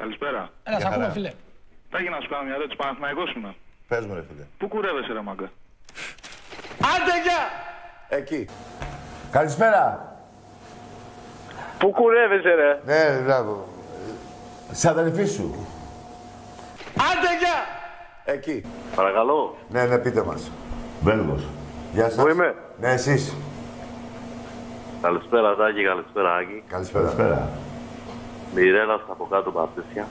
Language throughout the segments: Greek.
Καλησπέρα. Έλα, σ' ακούμε, φίλε. Τάκη, να σου κάνω μια ερώτηση. Παναθηναϊκός είμαι. Πες μου, ρε φίλε. Πού κουρεύεσαι, ρε μάγκα? Άντε, γεια! Εκεί. Καλησπέρα. Πού κουρεύεσαι, ρε? Ναι, μπράβο. Σ' αδελφή σου. Άντε, γεια! Εκεί. Παρακαλώ. Ναι, πείτε μας. Βέλγος. Γεια σας. Πού είμαι? Ναι, εσείς. Καλησπέρα, Τάκη, καλησπέρα, Άκη. Καλησπέρα. Μιρέλας από κάτω Πατήσια.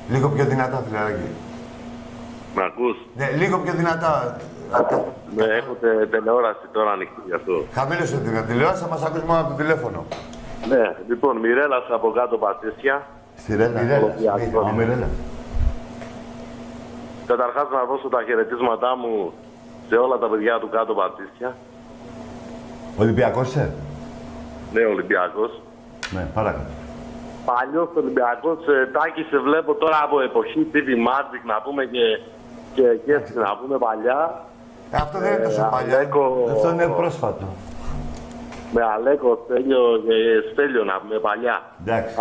Λίγο πιο δυνατά, φιλαράκι. Με ακούς? Ναι, λίγο πιο δυνατά. Ναι, έχω τηλεόραση τώρα ανοιχτή γι' αυτό. Χαμήλωσε την τηλεόραση, θα μας ακούσει μόνο από το τηλέφωνο. Ναι, λοιπόν, Μιρέλας από κάτω Πατήσια. Μιρέλα. Μιρέλα. Καταρχάς να δώσω τα χαιρετίσματά μου σε όλα τα παιδιά του κάτω Πατήσια. Ολυμπιακός είσαι. Ναι, Ολυμπιακός. Ναι, παρακαλώ. Παλιός Ολυμπιακός, Τάκη, σε βλέπω τώρα από εποχή TV Magic, να πούμε και έτσι, να πούμε παλιά. Αυτό δεν είναι τόσο παλιά. Αυτό είναι πρόσφατο. Με Αλέκο, Στέλιο και Στέλιο, να πούμε παλιά. Εντάξει.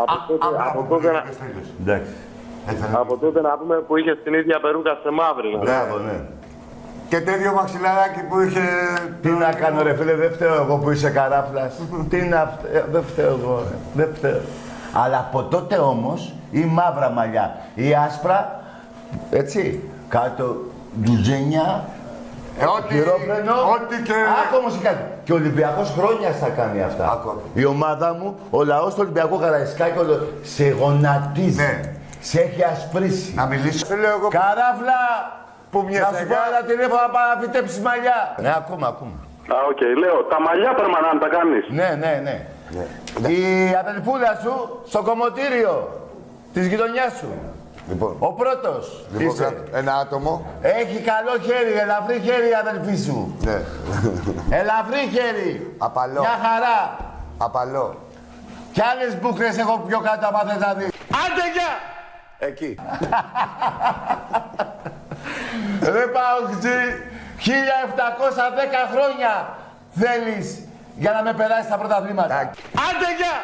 Από τότε να πούμε που είχε την ίδια περούκα σε μαύρη. Μπράβο, ναι. Και τέτοιο μαξιλαράκι που είχε... Τι να κάνω, ρε φίλε, δεν φταίω εγώ που είσαι καράφλας. Τι να φταίω, δεν φταίω εγώ, δεν φταίω. Αλλά από τότε όμως, η μαύρα μαλλιά, η άσπρα, έτσι, κάτω, ντουζένια, χειρόφρενο, ό,τι και... Άκου όμως κάτι. Και ο Ολυμπιακός χρόνια θα κάνει αυτά. Άκου. Η ομάδα μου, ο λαός του Ολυμπιακού Καραϊσκάκη, σε γονατίζει. Ναι. Σε έχει ασπρίσει. Να μιλήσω. Καράφλα! Που να σου πω ένα τηλέφωνο να πάω να φυτέψεις μαλλιά. Ναι, ακούμε. Οκ, λέω, τα μαλλιά περμανάν τα κάνεις. Ναι. Η αδελφούλα σου στο κομμωτήριο της γειτονιάς σου. Λοιπόν. Ο πρώτος. Ένα άτομο. Έχει καλό χέρι, ελαφρύ χέρι η αδελφή σου. Ναι. Ελαφρύ χέρι. Απαλό. Μια χαρά. Απαλό. Κι άλλες μπούκρες έχω πιο κάτω από θες να δεις. Άντε, γεια! Εκεί. Ρε Παοκτζή, 1710 χρόνια θέλεις για να με περάσεις τα πρωταθλήματα. Άντε, γεια!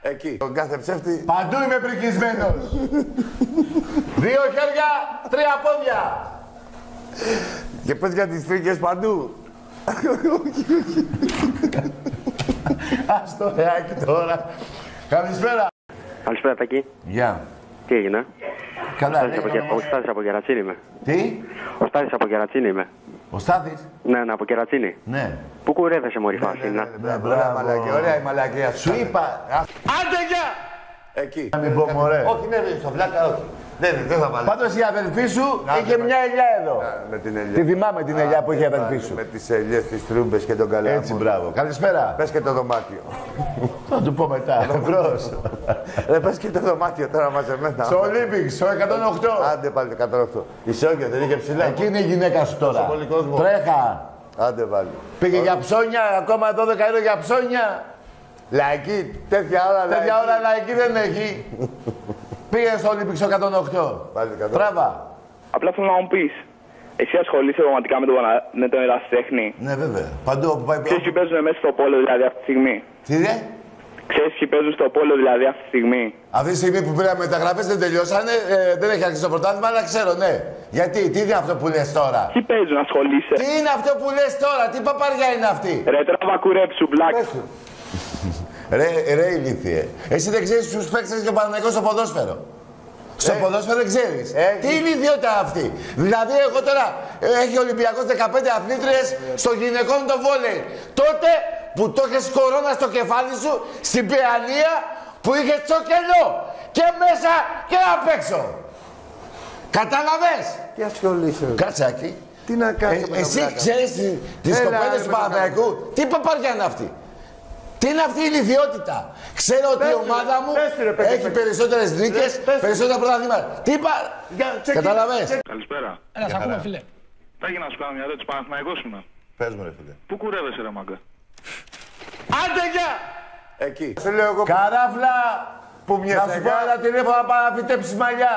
Εκεί. Τον κάθε ψεύτη. Παντού είμαι πρικισμένος. 2 χέρια, 3 πόδια. Και πες για τις τρίκες παντού. Ας το ρεάκι τώρα. Καλησπέρα. Καλησπέρα, Τάκη. Γεια. Τι έγινε? Καλά, Ο Στάθης από Κερατσίνη είμαι. Τι? Ο Στάθης από Κερατσίνη είμαι. Ο Στάθης? Ναι, από Κερατσίνη. Ναι. Πού κουρεύεσαι, μωρή φάση, Ναι, ωραία η μαλακία. Σου είπα. Άντε, γεια! Εκεί. Να μην πω μωρέ. Όχι, ναι, στο βλάκα, όχι. Δεν θα βάλω. Πάντως η αδελφή σου είχε μια ελιά εδώ. Με την ελιά. Τη θυμάμαι την ελιά που είχε η αδελφή σου. Με τις ελιές, τις τρούμπες και τον καλάμο. Έτσι, μπράβο. Καλησπέρα. Πες και το δωμάτιο. Θα του πω μετά. Εμπρός. Πες και το δωμάτιο τώρα μαζεμένα. Στο Olympics, στο 108. Άντε πάλι το 108. Η Σόγιο δεν είχε ψηλά. Εκεί είναι η γυναίκα σου τώρα. Τρέχα. Άντε πάλι. Πήγε για ψώνια, ακόμα 12 ευρώ για ψώνια. Λαϊκή, τέτοια ώρα λαϊκή δεν έχει. Πήγε στο Olympics 108. Τράβα. Απλά θέλω να μου πεις, εσύ ασχολείσαι πραγματικά με τον ερασιτέχνη? Ναι, βέβαια. Παντού όπου πάει. Ξέρεις ποιοι παίζουν μέσα στο πόλο δηλαδή αυτή τη στιγμή? Τι δε? Ξέρεις ποιοι παίζουν στο πόλο δηλαδή αυτή τη στιγμή? Αυτή τη στιγμή που πήραμε μεταγραφές δεν τελειώσανε, δεν έχει αρχίσει το πρωτάθλημα, αλλά ξέρω, ναι. Γιατί, τι είναι αυτό που λες τώρα? Τι παίζουν, ασχολείσαι? Τι είναι αυτό που λες τώρα, τι παπαριά είναι αυτή? Ρε, τράβα κουρέψου, μπλακ. Ρε ηλίθιε. Εσύ δεν ξέρεις τους παίκτες και ο Παναθηναϊκός στο ποδόσφαιρο. Στο ποδόσφαιρο δεν ξέρεις. Τι ηλίθιότητα αυτή. Δηλαδή εγώ τώρα έχει ο Ολυμπιακός 15 αθλήτριες στο γυναικών το βόλεϊ. Τότε που το έχεις κορώνα στο κεφάλι σου στην Παιανία που είχε τσοκελό. Και μέσα και απ' έξω. Κατάλαβες. Τι ασχολείσαι? Κάτσακι. Τι να κάνεις? Εσύ ξέρεις τις κοπέλες του Παναθηναϊκού. Τι παπάρια είναι αυτή? Τι είναι αυτή η ηλιθιότητα? Ξέρω ότι η ομάδα μου έχει περισσότερες νίκες, περισσότερα πρωταθλήματα. Τι είπα? Καταλαβες? Καλησπέρα. Έλα, σ' ακούμε, φίλε. Τάκη, να σου κάνω μια ερώτηση. Παναθηναϊκός είμαι. Πες μου, ρε φίλε. Πού κουρεύεσαι, ρε μάγκα? Άντε, γεια! Εκεί. Καράφλα! Να σου πω ένα τηλέφωνο να πάω να φυτέψεις μαλλιά.